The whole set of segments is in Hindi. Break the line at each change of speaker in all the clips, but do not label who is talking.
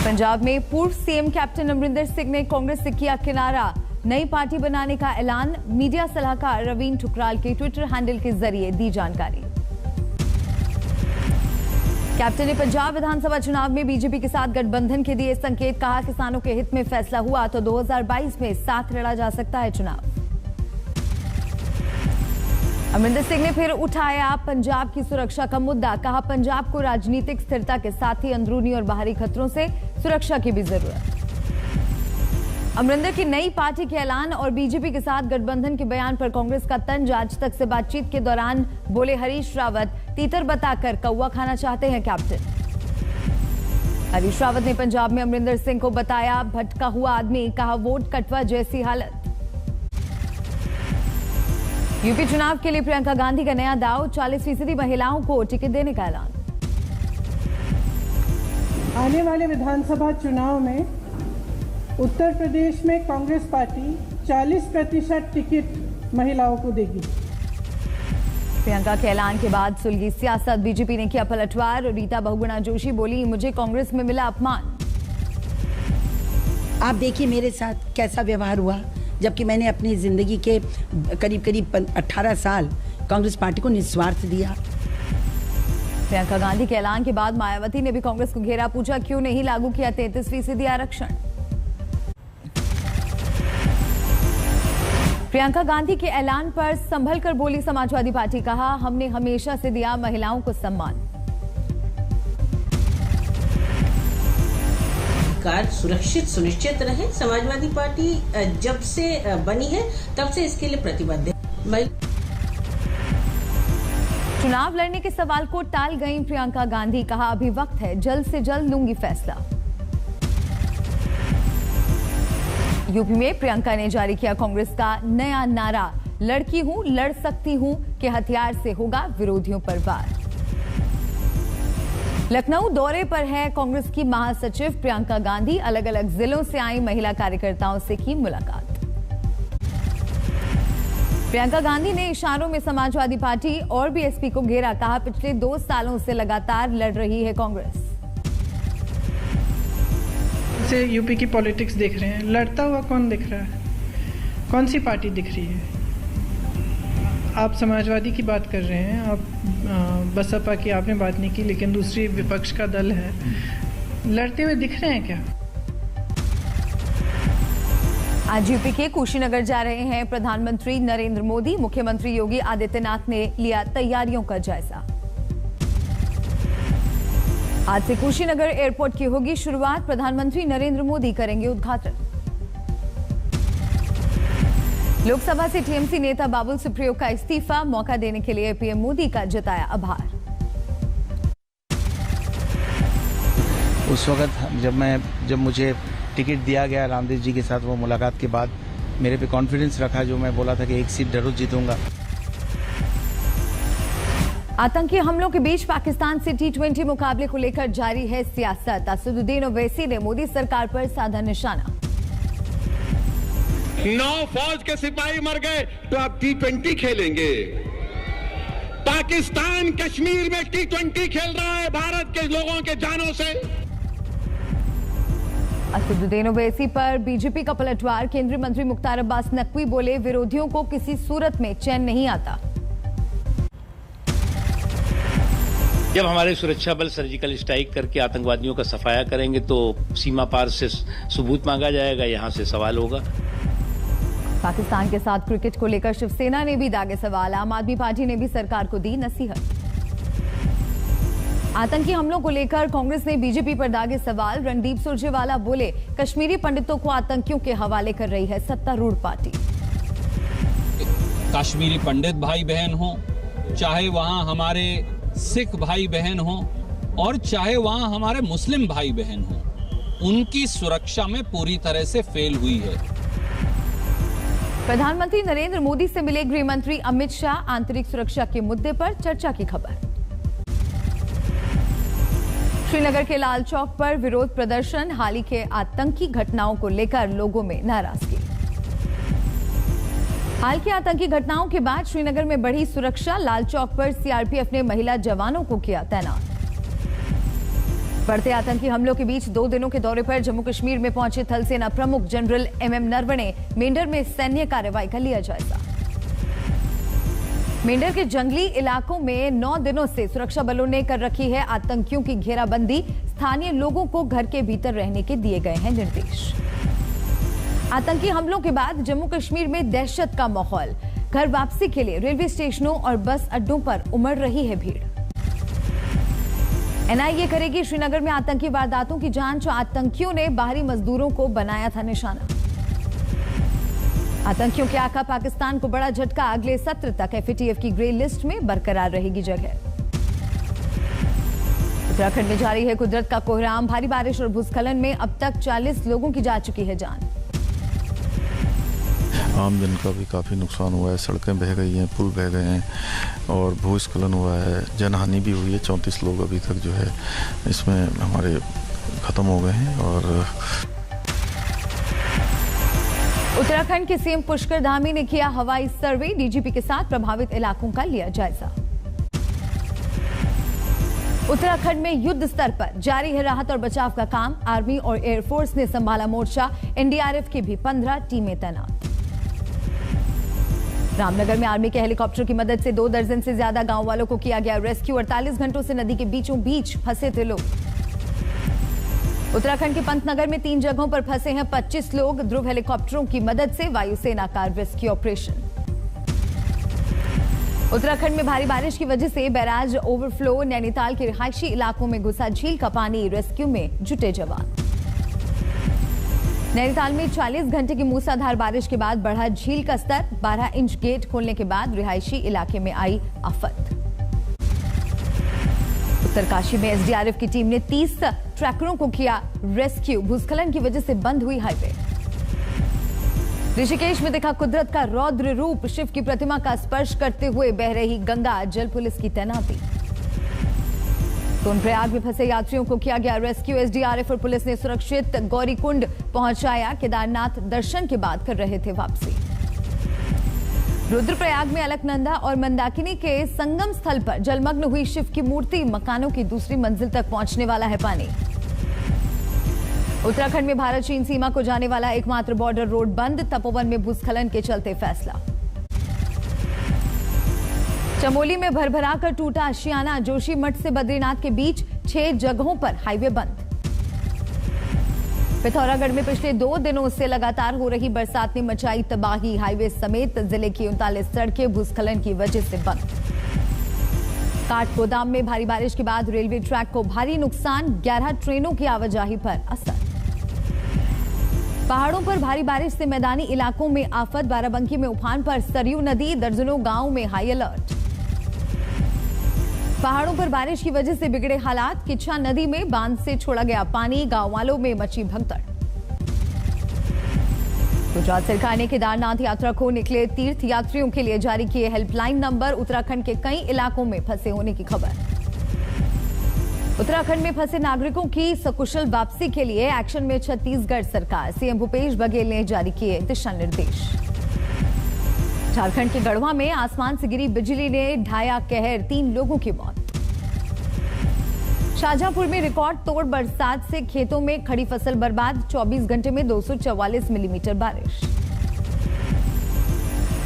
पंजाब में पूर्व सीएम कैप्टन अमरिंदर सिंह ने कांग्रेस से किया किनारा। नई पार्टी बनाने का ऐलान। मीडिया सलाहकार रवीन ठुकराल के ट्विटर हैंडल के जरिए दी जानकारी। कैप्टन ने पंजाब विधानसभा चुनाव में बीजेपी के साथ गठबंधन के दिए संकेत। कहा, किसानों के हित में फैसला हुआ तो 2022 में साथ लड़ा जा सकता है चुनाव। अमरिंदर सिंह ने फिर उठाया पंजाब की सुरक्षा का मुद्दा। कहा, पंजाब को राजनीतिक स्थिरता के साथ ही अंदरूनी और बाहरी खतरों से सुरक्षा की भी जरूरत। अमरिंदर की नई पार्टी के ऐलान और बीजेपी के साथ गठबंधन के बयान पर कांग्रेस का तंज। आज तक से बातचीत के दौरान बोले हरीश रावत, तीतर बताकर कौवा खाना चाहते हैं कैप्टन। हरीश रावत ने पंजाब में अमरिंदर सिंह को बताया भटका हुआ आदमी। कहा, वोट कटवा जैसी हालत। यूपी चुनाव के लिए प्रियंका गांधी का नया दाव। 40% महिलाओं को टिकट देने का ऐलान।
आने वाले विधानसभा चुनाव में उत्तर प्रदेश में कांग्रेस पार्टी 40% टिकट महिलाओं को देगी।
प्रियंका के ऐलान के बाद सुलगी सियासत। बीजेपी ने किया पलटवार। रीता बहुगुणा जोशी बोली, मुझे कांग्रेस में मिला अपमान।
आप देखिए मेरे साथ कैसा व्यवहार हुआ, जबकि मैंने अपनी जिंदगी के करीब 18 साल कांग्रेस पार्टी को निस्वार्थ दिया।
प्रियंका गांधी के ऐलान के बाद मायावती ने भी कांग्रेस को घेरा। पूछा, क्यों नहीं लागू किया 33% आरक्षण। प्रियंका गांधी के ऐलान पर संभल कर बोली समाजवादी पार्टी। कहा, हमने हमेशा से दिया महिलाओं को सम्मान।
कार सुरक्षित सुनिश्चित रहे। समाजवादी पार्टी जब से बनी है तब से इसके लिए प्रतिबद्ध है।
चुनाव लड़ने के सवाल को टाल गई प्रियंका गांधी। कहा, अभी वक्त है, जल्द से जल्द लूंगी फैसला। यूपी में प्रियंका ने जारी किया कांग्रेस का नया नारा। लड़की हूं, लड़ सकती हूं के हथियार से होगा विरोधियों पर वार। लखनऊ दौरे पर है कांग्रेस की महासचिव प्रियंका गांधी। अलग अलग जिलों से आई महिला कार्यकर्ताओं से की मुलाकात। प्रियंका गांधी ने इशारों में समाजवादी पार्टी और बीएसपी को घेरा। कहा, पिछले 2 सालों से लगातार लड़ रही है कांग्रेस।
से यूपी की पॉलिटिक्स देख रहे हैं, लड़ता हुआ कौन दिख रहा है? कौन सी पार्टी दिख रही है? आप समाजवादी की बात कर रहे हैं, आप बसपा की आपने बात नहीं की, लेकिन दूसरी विपक्ष का दल है, लड़ते हुए दिख रहे हैं क्या?
आज यूपी के कुशीनगर जा रहे हैं प्रधानमंत्री नरेंद्र मोदी। मुख्यमंत्री योगी आदित्यनाथ ने लिया तैयारियों का जायजा। आज से कुशीनगर एयरपोर्ट की होगी शुरुआत। प्रधानमंत्री नरेंद्र मोदी करेंगे उद्घाटन। लोकसभा से टीएमसी नेता बाबुल सुप्रियो का इस्तीफा। मौका देने के लिए पीएम मोदी का जताया आभार।
उस वक्त जब मुझे टिकट दिया गया रामदेव जी के साथ, वो मुलाकात के बाद मेरे पे कॉन्फिडेंस रखा, जो मैं बोला था कि 1 सीट जरूर जीतूंगा।
आतंकी हमलों के बीच पाकिस्तान से T20 मुकाबले को लेकर जारी है सियासत। असदुद्दीन ओवैसी ने मोदी सरकार पर साधा निशाना।
9 फौज के सिपाही मर गए तो आप T20 खेलेंगे? पाकिस्तान कश्मीर में T20 खेल रहा है भारत के लोगों के जानों से।
असदुद्दीन ओवैसी पर बीजेपी का पलटवार। केंद्रीय मंत्री मुख्तार अब्बास नकवी बोले, विरोधियों को किसी सूरत में चैन नहीं आता।
जब हमारे सुरक्षा बल सर्जिकल स्ट्राइक करके आतंकवादियों का सफाया करेंगे तो सीमा पार से सबूत मांगा जाएगा, यहां से सवाल होगा।
पाकिस्तान के साथ क्रिकेट को लेकर शिवसेना ने भी दागे सवाल। आम आदमी पार्टी ने भी सरकार को दी नसीहत। आतंकी हमलों को लेकर कांग्रेस ने बीजेपी पर दागे सवाल। रणदीप सुरजेवाला बोले, कश्मीरी पंडितों को आतंकियों के हवाले कर रही है सत्तारूढ़ पार्टी।
कश्मीरी पंडित भाई बहन हो, चाहे वहां हमारे सिख भाई बहन हो और चाहे वहां हमारे मुस्लिम भाई बहन हो, उनकी सुरक्षा में पूरी तरह से फेल हुई है।
प्रधानमंत्री नरेंद्र मोदी से मिले गृह मंत्री अमित शाह। आंतरिक सुरक्षा के मुद्दे पर चर्चा की खबर। श्रीनगर के लाल चौक पर विरोध प्रदर्शन। हाल ही के आतंकी घटनाओं को लेकर लोगों में नाराजगी। हाल की आतंकी घटनाओं के बाद श्रीनगर में बढ़ी सुरक्षा। लाल चौक पर सीआरपीएफ ने महिला जवानों को किया तैनात। बढ़ते आतंकी हमलों के बीच 2 दिनों के दौरे पर जम्मू कश्मीर में पहुंचे थल सेना प्रमुख जनरल MM नरवणे मेंढर में सैन्य कार्रवाई का लिया जायजा। मेंढर के जंगली इलाकों में 9 दिनों से सुरक्षा बलों ने कर रखी है आतंकियों की घेराबंदी। स्थानीय लोगों को घर के भीतर रहने के दिए गए हैं निर्देश। आतंकी हमलों के बाद जम्मू कश्मीर में दहशत का माहौल। घर वापसी के लिए रेलवे स्टेशनों और बस अड्डों पर उमड़ रही है भीड़। NIA करेगी श्रीनगर में आतंकी वारदातों की जांच। आतंकियों ने बाहरी मजदूरों को बनाया था निशाना। आतंकियों के आका पाकिस्तान को बड़ा झटका। अगले सत्र तक FATF की ग्रे लिस्ट में बरकरार रहेगी जगह। उत्तराखंड में जारी है कुदरत का कोहराम। भारी बारिश और भूस्खलन में अब तक 40 लोगों की जा चुकी है जान।
आम जन का भी काफ़ी नुकसान हुआ है। सड़कें बह गई हैं, पुल बह गए हैं और भूस्खलन हुआ है। जनहानि भी हुई है। 34 लोग अभी तक जो है इसमें हमारे ख़त्म हो गए हैं। और
उत्तराखंड के CM पुष्कर धामी ने किया हवाई सर्वे। DGP के साथ प्रभावित इलाकों का लिया जायजा। उत्तराखंड में युद्ध स्तर पर जारी है राहत और बचाव का काम। आर्मी और एयरफोर्स ने संभाला मोर्चा। NDRF की भी 15 टीमें तैनात। रामनगर में आर्मी के हेलीकॉप्टर की मदद से 2 दर्जन से ज्यादा गांव वालों को किया गया रेस्क्यू। 48 घंटों से नदी के बीचों बीच फंसे थे लोग। उत्तराखंड के पंतनगर में 3 जगहों पर फंसे हैं 25 लोग। ध्रुव हेलीकॉप्टरों की मदद से वायुसेना का रेस्क्यू ऑपरेशन। उत्तराखंड में भारी बारिश की वजह से बैराज ओवरफ्लो। नैनीताल के रिहायशी इलाकों में घुसा झील का पानी। रेस्क्यू में जुटे जवान। नैनीताल में 40 घंटे की मूसलाधार बारिश के बाद बढ़ा झील का स्तर। 12 इंच गेट खोलने के बाद रिहायशी इलाके में आई आफत। उत्तरकाशी में SDRF की टीम ने 30 ट्रैकरों को किया रेस्क्यू। भूस्खलन की वजह से बंद हुई हाईवे। ऋषिकेश में दिखा कुदरत का रौद्र रूप। शिव की प्रतिमा का स्पर्श करते हुए बह रही गंगा। जल पुलिस की तैनाती। सोनप्रयाग में फंसे यात्रियों को किया गया रेस्क्यू। SDRF और पुलिस ने सुरक्षित गौरीकुंड पहुंचाया। केदारनाथ दर्शन के बाद कर रहे थे वापसी। रुद्रप्रयाग में अलकनंदा और मंदाकिनी के संगम स्थल पर जलमग्न हुई शिव की मूर्ति। मकानों की दूसरी मंजिल तक पहुंचने वाला है पानी। उत्तराखंड में भारत चीन सीमा को जाने वाला एकमात्र बॉर्डर रोड बंद। तपोवन में भूस्खलन के चलते फैसला। चमोली में भरभरा कर टूटा आशियाना। जोशीमठ से बद्रीनाथ के बीच 6 जगहों पर हाईवे बंद। पिथौरागढ़ में पिछले 2 दिनों से लगातार हो रही बरसात ने मचाई तबाही। हाईवे समेत जिले की 39 सड़कें भूस्खलन की वजह से बंद। काठगोदाम में भारी बारिश के बाद रेलवे ट्रैक को भारी नुकसान। 11 ट्रेनों की आवाजाही पर असर। पहाड़ों पर भारी बारिश से मैदानी इलाकों में आफत। बाराबंकी में उफान पर सरयू नदी। दर्जनों गांव में हाई अलर्ट। पहाड़ों पर बारिश की वजह से बिगड़े हालात। किच्छा नदी में बांध से छोड़ा गया पानी। गांव वालों में मची भगदड़। गुजरात सरकार ने केदारनाथ यात्रा को निकले तीर्थ यात्रियों के लिए जारी किए हेल्पलाइन नंबर। उत्तराखंड के कई इलाकों में फंसे होने की खबर। उत्तराखंड में फंसे नागरिकों की सकुशल वापसी के लिए एक्शन में छत्तीसगढ़ सरकार। CM भूपेश बघेल ने जारी किए दिशा निर्देश। झारखंड के गढ़वा में आसमान से गिरी बिजली ने ढाया कहर। 3 लोगों की मौत। शाहजहांपुर में रिकॉर्ड तोड़ बरसात से खेतों में खड़ी फसल बर्बाद। 24 घंटे में 244 मिलीमीटर बारिश।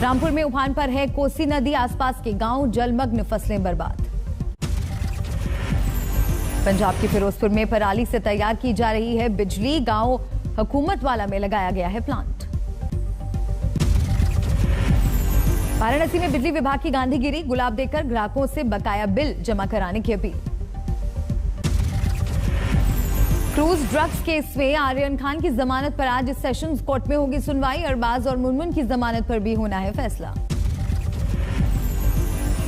रामपुर में उफान पर है कोसी नदी। आसपास के गांव जलमग्न, फसलें बर्बाद। पंजाब के फिरोजपुर में पराली से तैयार की जा रही है बिजली। गांव हुकूमत वाला में लगाया गया है प्लांट। वाराणसी में बिजली विभाग की गांधीगिरी। गुलाब देकर ग्राहकों से बकाया बिल जमा कराने की अपील। क्रूज ड्रग्स केस में आर्यन खान की जमानत पर आज सेशंस कोर्ट में होगी सुनवाई। अरबाज और मुनमुन की जमानत पर भी होना है फैसला।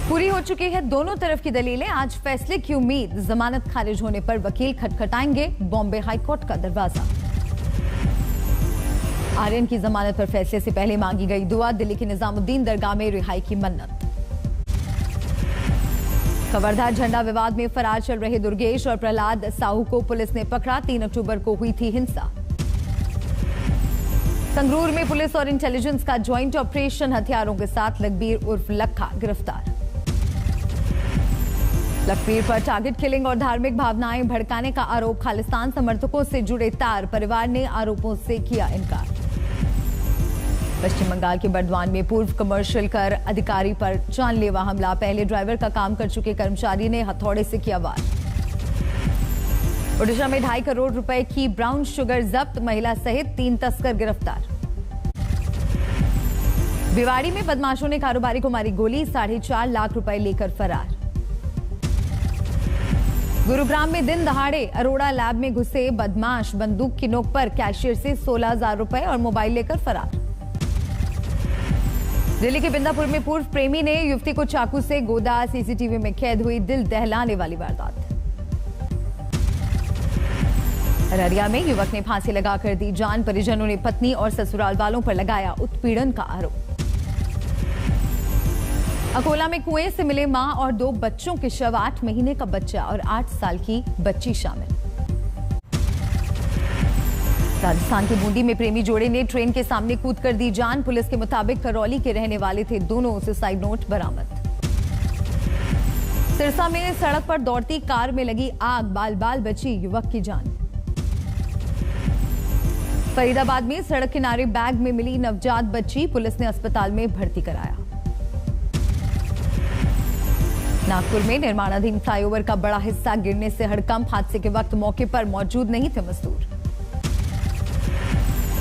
पूरी हो चुकी है दोनों तरफ की दलीलें। आज फैसले की उम्मीद। जमानत खारिज होने पर वकील खटखटाएंगे बॉम्बे हाईकोर्ट का दरवाजा। आर्यन की जमानत पर फैसले से पहले मांगी गई दुआ। दिल्ली के निजामुद्दीन दरगाह में रिहाई की मन्नत। कवर्धा झंडा विवाद में फरार चल रहे दुर्गेश और प्रहलाद साहू को पुलिस ने पकड़ा। 3 अक्टूबर को हुई थी हिंसा। संगरूर में पुलिस और इंटेलिजेंस का ज्वाइंट ऑपरेशन। हथियारों के साथ लखबीर उर्फ लखा गिरफ्तार। लखवीर पर टारगेट किलिंग और धार्मिक भावनाएं भड़काने का आरोप। खालिस्तान समर्थकों से जुड़े तार। परिवार ने आरोपों से किया इनकार। पश्चिम बंगाल के बर्दवान में पूर्व कमर्शियल कर अधिकारी पर जानलेवा हमला। पहले ड्राइवर का काम कर चुके कर्मचारी ने हथौड़े से किया वार। ओडिशा में 2.5 करोड़ रुपए की ब्राउन शुगर जब्त। महिला सहित 3 तस्कर गिरफ्तार। भिवाड़ी में बदमाशों ने कारोबारी को मारी गोली। 4.5 लाख रुपए लेकर फरार। गुरुग्राम में दिन दहाड़े अरोड़ा लैब में घुसे बदमाश। बंदूक की नोक पर कैशियर से 16,000 रुपए और मोबाइल लेकर फरार। दिल्ली के बिंदापुर में पूर्व प्रेमी ने युवती को चाकू से गोदा। सीसीटीवी में कैद हुई दिल दहलाने वाली वारदात। अररिया में युवक ने फांसी लगाकर दी जान। परिजनों ने पत्नी और ससुराल वालों पर लगाया उत्पीड़न का आरोप। अकोला में कुएं से मिले मां और 2 बच्चों के शव। 8 महीने का बच्चा और 8 साल की बच्ची शामिल। राजस्थान के बूंदी में प्रेमी जोड़े ने ट्रेन के सामने कूदकर दी जान। पुलिस के मुताबिक करौली के रहने वाले थे। दोनों सुसाइड नोट बरामद। सिरसा में सड़क पर दौड़ती कार में लगी आग। बाल बाल बची युवक की जान। फरीदाबाद में सड़क किनारे बैग में मिली नवजात बच्ची। पुलिस ने अस्पताल में भर्ती कराया। नागपुर में निर्माणाधीन फ्लाईओवर का बड़ा हिस्सा गिरने से हड़कंप। हादसे के वक्त मौके पर मौजूद नहीं थे मजदूर।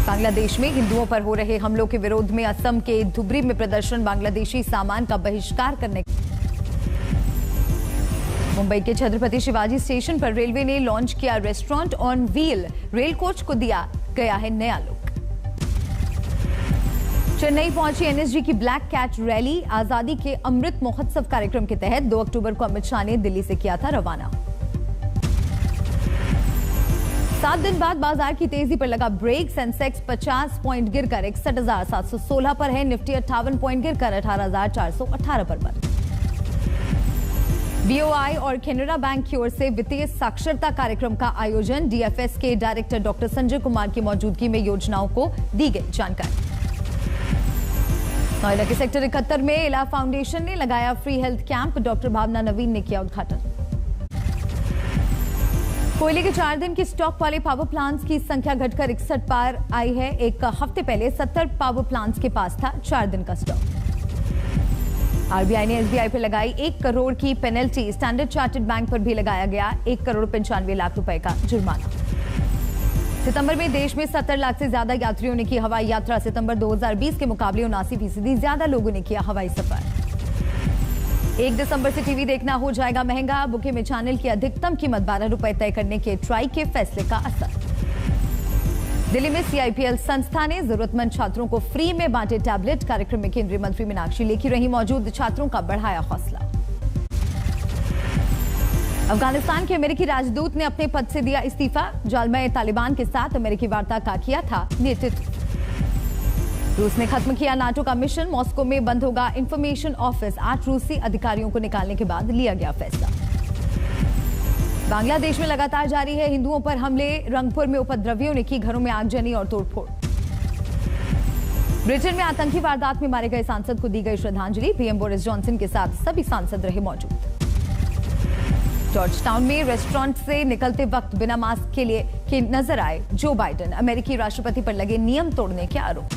बांग्लादेश में हिंदुओं पर हो रहे हमलों के विरोध में असम के धुबरी में प्रदर्शन। बांग्लादेशी सामान का बहिष्कार करने। मुंबई के छत्रपति शिवाजी स्टेशन पर रेलवे ने लॉन्च किया restaurant on wheel. Rail coach को दिया गया है नया लुक। चेन्नई पहुंची एनएसजी की ब्लैक कैट रैली। आजादी के अमृत महोत्सव कार्यक्रम के तहत 2 अक्टूबर को अमित शाह ने दिल्ली से किया था रवाना। 7 दिन बाद बाजार की तेजी पर लगा ब्रेक। सेंसेक्स 50 पॉइंट गिरकर 61,716 पर है। निफ्टी 58 पॉइंट गिरकर 18,418 पर बंद। बीओआई और कैनरा बैंक की ओर से वित्तीय साक्षरता कार्यक्रम का आयोजन। डीएफएस के डायरेक्टर डॉक्टर संजय कुमार की मौजूदगी में योजनाओं को दी गई जानकारी। नोएडा के सेक्टर 71 में इला फाउंडेशन ने लगाया फ्री हेल्थ कैंप। डॉक्टर भावना नवीन ने किया उद्घाटन। कोयले के 4 दिन की स्टॉक वाले पावर प्लांट्स की संख्या घटकर 61 पार आई है। एक हफ्ते पहले 70 पावर प्लांट्स के पास था 4 दिन का स्टॉक। आरबीआई ने एसबीआई पर लगाई 1 करोड़ की पेनल्टी। स्टैंडर्ड चार्टर्ड बैंक पर भी लगाया गया 1 करोड़ 95 लाख रुपए का जुर्माना। सितंबर में देश में 70 लाख से ज्यादा यात्रियों ने की हवाई यात्रा। सितंबर 2020 के मुकाबले 79% ज्यादा लोगों ने किया हवाई सफर। 1 दिसंबर से टीवी देखना हो जाएगा महंगा। बुके में चैनल की अधिकतम कीमत 12 रुपए तय करने के ट्राई के फैसले का असर। दिल्ली में सीआईपीएल संस्था ने जरूरतमंद छात्रों को फ्री में बांटे टैबलेट। कार्यक्रम में केंद्रीय मंत्री मीनाक्षी लेखी रही मौजूद। छात्रों का बढ़ाया हौसला। अफगानिस्तान के अमेरिकी राजदूत ने अपने पद से दिया इस्तीफा। जालमे तालिबान के साथ अमेरिकी वार्ता का किया था नेतृत्व। रूस ने खत्म किया नाटो का मिशन। मॉस्को में बंद होगा इंफॉर्मेशन ऑफिस। 8 रूसी अधिकारियों को निकालने के बाद लिया गया फैसला। बांग्लादेश में लगातार जारी है हिंदुओं पर हमले। रंगपुर में उपद्रवियों ने की घरों में आगजनी और तोड़फोड़। ब्रिटेन में आतंकी वारदात में मारे गए सांसद को दी गई श्रद्धांजलि। पीएम बोरिस जॉनसन के साथ सभी सांसद रहे मौजूद। जॉर्ज टाउन में रेस्टोरेंट से निकलते वक्त बिना मास्क के नजर आए जो बाइडेन। अमेरिकी राष्ट्रपति पर लगे नियम तोड़ने के आरोप।